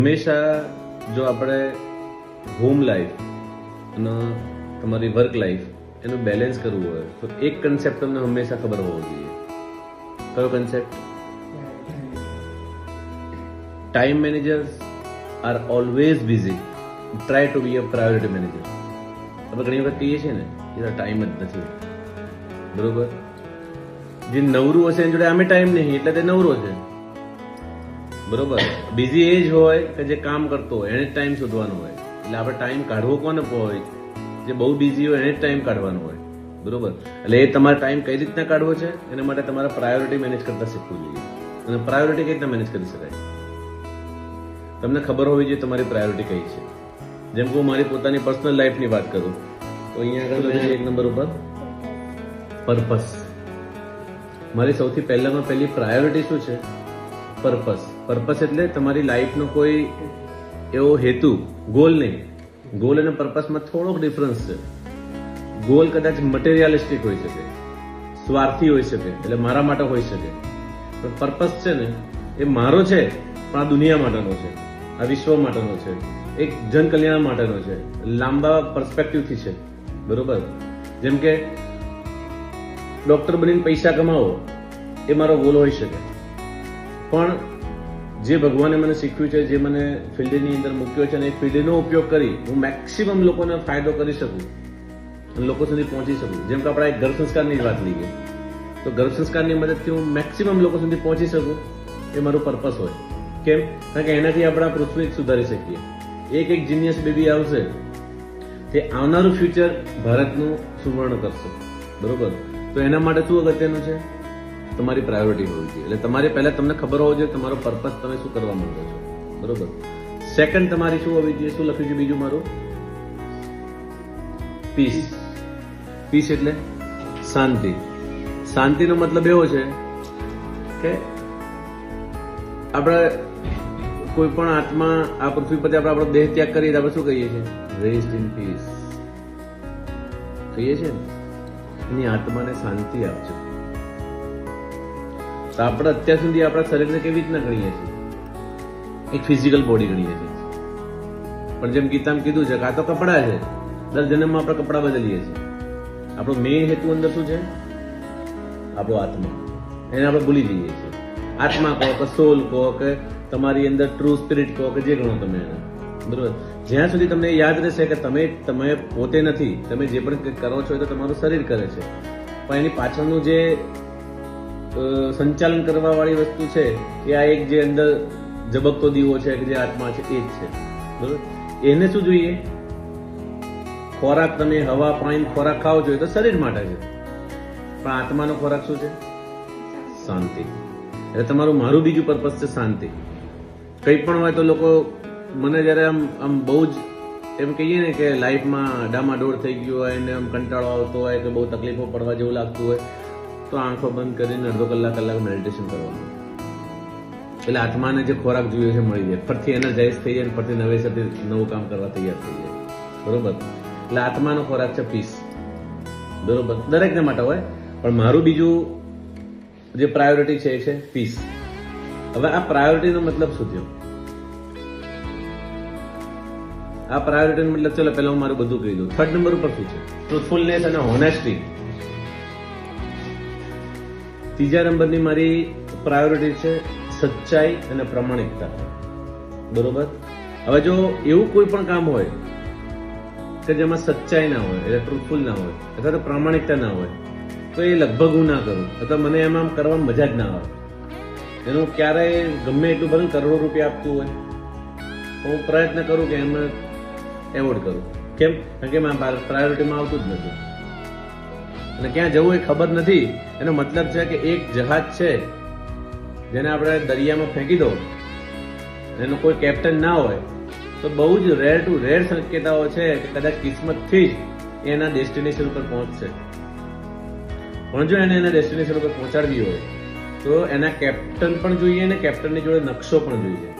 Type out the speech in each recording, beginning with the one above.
હંમેશા જો આપણે હોમ લાઈફ અને તમારી વર્ક લાઈફ એનું બેલેન્સ કરવું હોય તો એક કન્સેપ્ટ તમને હંમેશા ખબર હોવો જોઈએ. કયો concept? Time managers are always busy, try to be a priority manager. આપણે ઘણી વખત કહીએ છીએ ને એ ટાઈમ જ નથી, બરોબર? જે નવરું હશે એની જોડે આમે ટાઈમ નહીં એટલે તે નવરો છે, બરોબર? બિઝી એ જ હોય કે જે કામ કરતો હોય એને જ ટાઈમ શોધવાનો હોય. એટલે આપણે ટાઈમ કાઢવો કોને હોય? જે બહુ બિઝી હોય એને જ ટાઈમ કાઢવાનો હોય, બરોબર? એટલે એ તમારે ટાઈમ કઈ રીતના કાઢવો છે એના માટે તમારે પ્રાયોરિટી મેનેજ કરતા શીખવું જોઈએ. અને પ્રાયોરિટી કઈ રીતના મેનેજ કરી શકાય તમને ખબર હોવી જોઈએ તમારી પ્રાયોરિટી કઈ છે. જેમ કે હું મારી પોતાની પર્સનલ લાઈફની વાત કરું તો અહીંયા આગળ એક નંબર ઉપર પર્પસ. મારી સૌથી પહેલી પ્રાયોરિટી શું છે? પર્પસ. પર્પસ એટલે તમારી લાઈફનો કોઈ એવો હેતુ, ગોલ નહીં. ગોલ અને પર્પસમાં થોડોક ડિફરન્સ છે. ગોલ કદાચ મટીરિયાલિસ્ટિક હોઈ શકે, સ્વાર્થી હોઈ શકે, એટલે મારા માટે હોઈ શકે. પણ પર્પસ છે ને એ મારો છે પણ આ દુનિયા માટેનો છે, આ વિશ્વ માટેનો છે, એક જન કલ્યાણ માટેનો છે, લાંબા પર્સપેક્ટિવથી છે, બરોબર? જેમ કે ડોક્ટર બનીને પૈસા કમાવો એ મારો ગોલ હોઈ શકે, પણ જે ભગવાને મને શીખ્યું છે, જે મને ફિલ્ડની અંદર મૂક્યો છે અને એ ફિલ્ડનો ઉપયોગ કરી હું મેક્સિમમ લોકોને ફાયદો કરી શકું અને લોકો સુધી પહોંચી શકું. જેમ કે આપણે એક ગર્ભ સંસ્કારની વાત લઈએ તો ગર્ભ સંસ્કારની મદદથી હું મેક્સિમમ લોકો સુધી પહોંચી શકું એ મારું પર્પસ હોય. કેમ? કારણ કે એનાથી આપણે આ પૃથ્વી સુધારી શકીએ. એક જીનિયસ બેબી આવશે તે આવનારું ફ્યુચર ભારતનું સુવર્ણ કરશે, બરોબર? તો એના માટે શું અગત્યનું છે? તમારી પ્રાયોરિટી હોવી જોઈએ. એટલે તમારે પહેલા તમને ખબર હોવો જોઈએ તમારો પર્પસ, તમે શું કરવા માંગો છો, બરોબર? સેકન્ડ તમારી શું હોવી જોઈએ? શું લખ્યું છે બીજું મારું? પીસ. પીસ એટલે શાંતિ. શાંતિનો મતલબ એવો છે કે આપણે કોઈ પણ આત્મા આ પૃથ્વી પર આપણો દેહ ત્યાગ કરીએ આપણે શું કહીએ છીએ? રેસ્ટ ઇન પીસ કહીએ છીએ ને. એની આત્માને શાંતિ આપજો. તો આપણે અત્યાર સુધી આપણા શરીરને કેવી રીતના ગણીએ છીએ? એક ફિઝિકલ બોડી ગણીએ છીએ. પણ જેમ ગીતામાં કીધું છે કે આ તો કપડા છે, દર જન્મમાં આપણે કપડા બદલીએ છીએ. આપણો મેઇન હેતુ અંદર શું છે? આપણો આત્મા. એને આપણે ભૂલી જઈએ છીએ. આત્મા કહો કે સોલ કહો કે તમારી અંદર ટ્રુ સ્પિરિટ કહો કે જે ગણો તમે એને, બરોબર? જ્યાં સુધી તમને યાદ રહેશે કે તમે પોતે નથી, તમે જે પણ કરો છો એ તો તમારું શરીર કરે છે, પણ એની પાછળનું જે સંચાલન કરવા વાળી વસ્તુ છે એ આ એક જે અંદર ઝબકતો દીવો છે કે જે આત્મા છે એ જ છે, બરોબર? એને શું જોઈએ? ખોરાક તમે હવા પાણી ખોરાક ખાઓ છો એ તો શરીર માટે છે, પણ આત્માનો ખોરાક શું છે? શાંતિ. એટલે તમારું મારું બીજું પર્પસ છે શાંતિ. કંઈ પણ હોય તો લોકો મને જયારે આમ બહુ જ એમ કહીએ ને કે લાઈફમાં ડામાડોળ થઈ ગયું હોય ને આમ કંટાળો આવતો હોય કે બહુ તકલીફો પડવા જેવું લાગતું હોય તો આંખો બંધ કરીને અડધો કલાક મેડિટેશન કરવાનું. એટલે આત્માને જે ખોરાક જોઈએ છે મળી જાય, ફરીથી એનર્જાઇઝ થઈ જાય, ફરીથી નવેસરથી નવું કામ કરવા તૈયાર થઈ જાય, બરોબર? એટલે આત્માનો ખોરાક છે પીસ, બરોબર? દરેકને માટે હોય, પણ મારું બીજું જે પ્રાયોરિટી છે એ છે પીસ. હવે આ પ્રાયોરિટીનો મતલબ શું થયો? આ પ્રાયોરિટીનો મતલબ, ચલો પહેલા હું મારું બધું કહી દઉં. થર્ડ નંબર ઉપર શું છે? ટ્રુથફુલનેસ અને હોનેસ્ટી. ત્રીજા નંબરની મારી પ્રાયોરિટી છે સચ્ચાઈ અને પ્રમાણિકતા, બરોબર? હવે જો એવું કોઈ પણ કામ હોય કે જેમાં સચ્ચાઈ ના હોય, એટલે ટ્રુથફુલ ના હોય અથવા તો પ્રામાણિકતા ના હોય તો એ લગભગ હું ના કરું, અથવા મને એમાં કરવામાં મજા જ ના આવે. એનું ક્યારેય ગમે એટલું ભલે કરોડો રૂપિયા આપતું હોય હું પ્રયત્ન કરું કે એમને એવોર્ડ કરું. કેમ? કારણ કે મારા પ્રાયોરિટીમાં આવતું જ નથી. અને ક્યાં જવું એ ખબર નથી. એનો મતલબ છે કે એક જહાજ છે જેને આપણે દરિયામાં ફેંકી દો, એનો કોઈ કેપ્ટન ના હોય તો બહુ જ રેર ટુ રેર શક્યતાઓ છે કે કદાચ કિસ્મતથી જ એના ડેસ્ટિનેશન ઉપર પહોંચશે. પણ જો એને એના ડેસ્ટિનેશન ઉપર પહોંચાડવી હોય તો એના કેપ્ટન પણ જોઈએ ને કેપ્ટનની જોડે નકશો પણ જોઈએ.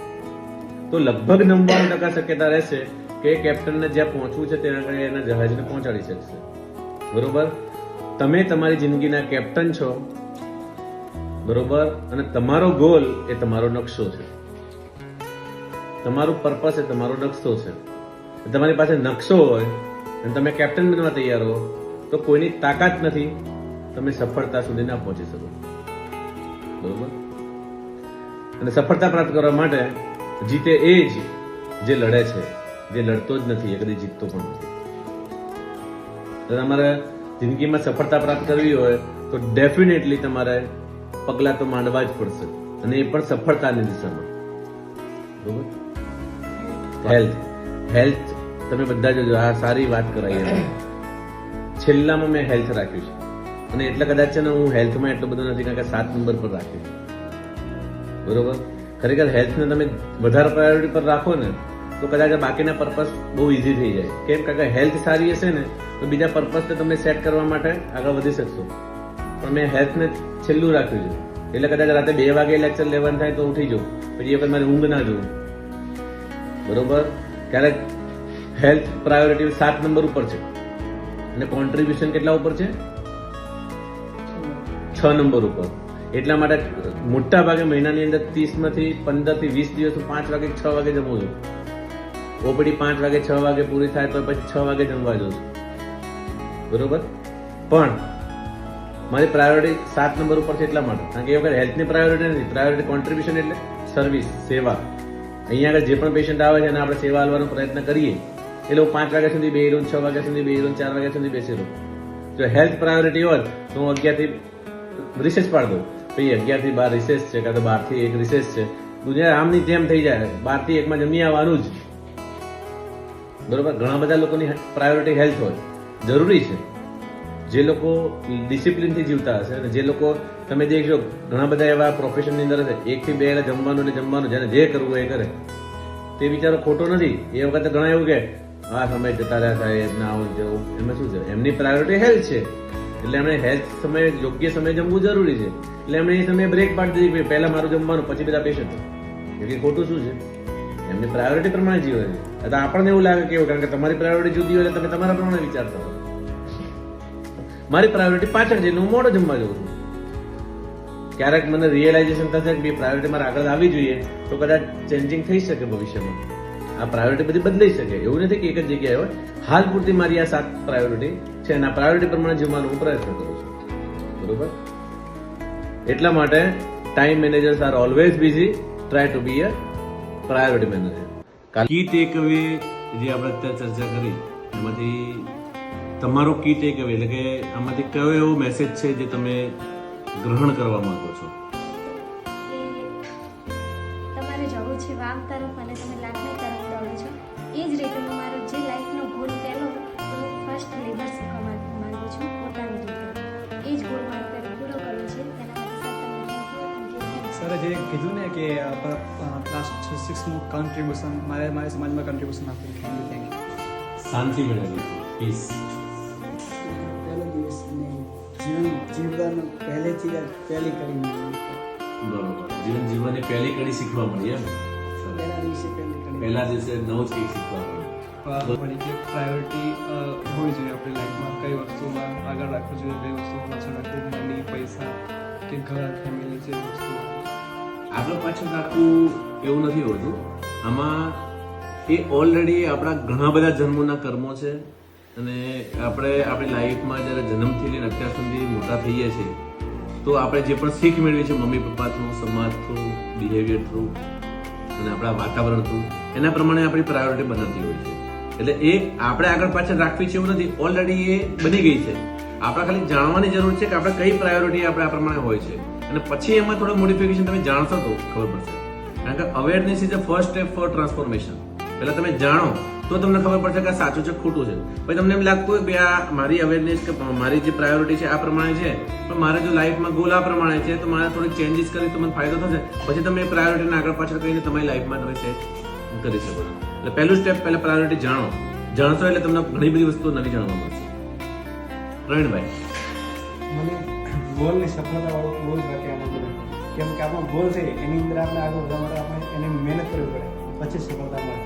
તો લગભગ 99% શક્યતા રહેશે કે કેપ્ટનને જ્યાં પહોંચવું છે ત્યાં આગળ એના જહાજને પહોંચાડી શકશે, બરોબર? તમે તમારી જિંદગીના કેપ્ટન છો, બરોબર? અને તમારો ગોલ એ તમારો નકશો છે. તમારું પર્પસ છે, તમારો નકશો છે. તમારી પાસે નકશો હોય અને તમે કેપ્ટન બનવા તૈયાર હો તો કોઈની તાકાત નથી તમે સફળતા સુધી ના પહોંચી શકો. બરોબર? અને સફળતા પ્રાપ્ત કરવા માટે જીતે એ જ જે લડે છે, જે લડતો જ નથી એ કદી જીતતો પણ નથી. તમારે જિંદગીમાં સફળતા પ્રાપ્ત કરવી હોય તો ડેફિનેટલી તમારે પગલા તો માંડવા જ પડશે, અને એ પણ સફળતાની દિશામાં. બરોબર? હેલ્થ તમે બધા જોજો, આ સારી વાત કરાઈ. છેલ્લામાં મેં હેલ્થ રાખ્યું છે, અને એટલે કદાચ છે ને હું હેલ્થમાં એટલો બધો નથી, કારણ કે 7 નંબર પર રાખ્યું છે. બરોબર? ખરેખર હેલ્થને તમે વધારે પ્રાયોરિટી પર રાખો ને તો કદાચ બાકીના પર્પસ બહુ ઇઝી થઈ જાય. કેમ? કારણ કે હેલ્થ સારી હશે ને તો બીજા પર્પસને તમે સેટ કરવા માટે આગળ વધી શકશો. પણ મેં હેલ્થને છેલ્લું રાખ્યું છે, એટલે કદાચ રાતે 2 વાગે લેક્ચર લેવાનું થાય તો ઉઠી જાઉં, પછી એ વખત મારે ઊંઘ ના જોઉં. બરોબર? ક્યારેક હેલ્થ પ્રાયોરિટી 7 નંબર ઉપર છે અને કોન્ટ્રીબ્યુશન કેટલા ઉપર છે? 6 નંબર ઉપર. એટલા માટે મોટા ભાગે મહિનાની અંદર 30 થી 15 થી 20 દિવસ 5 વાગે 6 વાગે જમું છું. ઓપીડી 5 વાગે 6 વાગે પૂરી થાય તો પછી 6 વાગે જમવા જાઉં છું. બરોબર? પણ મારી પ્રાયોરિટી 7 નંબર ઉપર છે એટલા માટે, કારણ કે એ વખત હેલ્થની પ્રાયોરિટી નથી. પ્રાયોરિટી કોન્ટ્રીબ્યુશન એટલે સર્વિસ, સેવા. અહીંયા આગળ જે પણ પેશન્ટ આવે છે અને આપણે સેવા આપવાનો પ્રયત્ન કરીએ એટલે હું 5 વાગ્યા સુધી બેસી રહું, 6 વાગ્યા સુધી બેસી રહું, 4 વાગ્યા સુધી બેસી રહું. જો હેલ્થ પ્રાયોરિટી હોત તો હું 11 થી રિસેસ પાડી દઉં, પછી 11 થી 12 રિસેસ છે, કાં તો 12 થી 1 રિસેસ છે. દુનિયા આમની જેમ થઈ જાય. 12 થી 1 માં જમી આવવાનું જ. બરોબર? ઘણા બધા લોકોની પ્રાયોરિટી હેલ્થ હોય, જરૂરી છે. જે લોકો ડિસિપ્લિનથી જીવતા હશે અને જે લોકો તમે દેખજો ઘણા બધા એવા પ્રોફેશનની અંદર હશે 1 થી 2 જમવાનું એટલે જમવાનું, જેને જે કરવું એ કરે. તે વિચારો ખોટો નથી. એ વખતે ઘણા એવું કે આ સમય જતા રહ્યા સાહેબ ના આવું જવું, એમાં શું છે? એમની પ્રાયોરિટી હેલ્થ છે એટલે એમણે હેલ્થ સમય યોગ્ય સમય જમવું જરૂરી છે. એટલે એમણે એ સમયે બ્રેક પાડી દીધી, પહેલા મારું જમવાનું પછી બધા પેશન્ટ. એટલે ખોટું શું છે? એમની પ્રાયોરિટી પ્રમાણે જીવે છે. તો આપણને એવું લાગે કેવું, કારણ કે તમારી પ્રાયોરિટી જુદી હોય એટલે તમે તમારા પ્રમાણે વિચારતા હો. મારી પ્રાયોરિટી પાછળ છે એટલે હું મોડો જમવા જાઉં છું. ક્યારેક મને રિયલાઇઝેશન થશે કે પ્રાયોરિટી મારે આગળ આવવી જોઈએ તો કદાચ ચેન્જિંગ થઈ શકે ભવિષ્યમાં. આ પ્રાયોરિટી બધી બદલાઈ શકે. એવું નથી કે એક જ જગ્યાએ હોય. હાલ પૂરતી મારી આ 7 પ્રાયોરિટી છે અને આ પ્રાયોરિટી પ્રમાણે જીવવાનો હું પ્રયત્ન કરું છું. બરોબર? એટલા માટે time managers are always busy, try to be a priority manager. Key takeaway જે આપણે અત્યારે ચર્ચા કરી એમાંથી તમારો કી ટેકઅવે એટલે કે આમાંથી કયો એવો મેસેજ છે જે તમે ગ્રહણ કરવા માંગો છો? તમારે જવું છે વાવ તરફ અને તમે લાગણી તરફ દોડો છો. એ જ રીતે મારો જે લાઈફનો ગોલ પહેલો તો ફર્સ્ટ લેબર શીખવા માંગુ છું પોતાની રીતે. એ જ ગોલ મારે પહેલો પૂરો કરવો છે. તેના માટે સર જે કીધું ને કે લાસ્ટ 6 કન્ટ્રીબ્યુશન મારા સમાજમાં કન્ટ્રીબ્યુશન આપ્યું. Thank you. શાંતિ મેળવી, પીસ. પહેલો દિવસ ને જીવન જીવવાનું પહેલેથી જ પહેલી કરી બરોબર. જીવન જીવવાની પહેલી કડી શીખવા મળી એમ. પહેલા દિવસે પહેલી કરી પહેલા દિવસે નવું જ કંઈક શીખવા મળ્યું. વળી કે પ્રાયોરિટી હોવી જોઈએ આપણી લાઈફમાં, કઈ વસ્તુમાં આગળ રાખવું જોઈએ, કઈ વસ્તુમાં પાછળ રાખવું, મની, પૈસા કે ઘર, ફેમિલી જે વસ્તુ આગળ પાછળ રાખવું એવું નથી હોતું. આમાં એ ઓલરેડી આપણા ઘણા બધા જન્મોના કર્મો છે અને આપણે આપણી લાઈફમાં જ્યારે જન્મથી લઈને અત્યાર સુધી મોટા થઈએ છીએ તો આપણે જે પણ શીખ મેળવી છે મમ્મી પપ્પા થ્રુ, સમાજ થ્રુ, બિહેવિયર થ્રુ અને આપણા વાતાવરણ થ્રુ, એના પ્રમાણે આપણી પ્રાયોરિટી બનાવતી હોય છે. એટલે એ આપણે આગળ પાછળ રાખવી છે એવું નથી, ઓલરેડી એ બની ગઈ છે. આપણે ખાલી જાણવાની જરૂર છે કે આપણે કઈ પ્રાયોરિટી આપણે આ પ્રમાણે હોય છે અને પછી એમાં થોડું મોડિફિકેશન તમે જાણશો તો ખબર પડશે. કારણ કે awareness is the first step for transformation. પહેલા તમે જાણો તો તમને ખબર પડશે કે આ સાચું છે ખોટું છે. પછી તમને એમ લાગતું હોય કે આ મારી અવેરનેસ કે મારી જે પ્રાયોરિટી છે આ પ્રમાણે છે, પણ મારે જો લાઈફમાં ગોલ આ પ્રમાણે છે તો મારે થોડીક ચેન્જીસ કરી તો મને ફાયદો થશે. પછી તમે એ પ્રાયોરિટીને આગળ પાછળ કરીને તમારી લાઈફમાં તમે સેટ કરી શકો છો. એટલે પહેલું સ્ટેપ પહેલા પ્રાયોરિટી જાણો. જાણશો એટલે તમને ઘણી બધી વસ્તુઓ નવી જાણવા મળશે. પ્રવીણભાઈ, મને ગોલની સફળતાવાળો ગોલ રાખે આમાં કેમ કે આપણો ગોલ છે એની અંદર આપણે આગળ વધવા માટે આપણે એને મહેનત કરવી પડે પછી સફળતા મળે.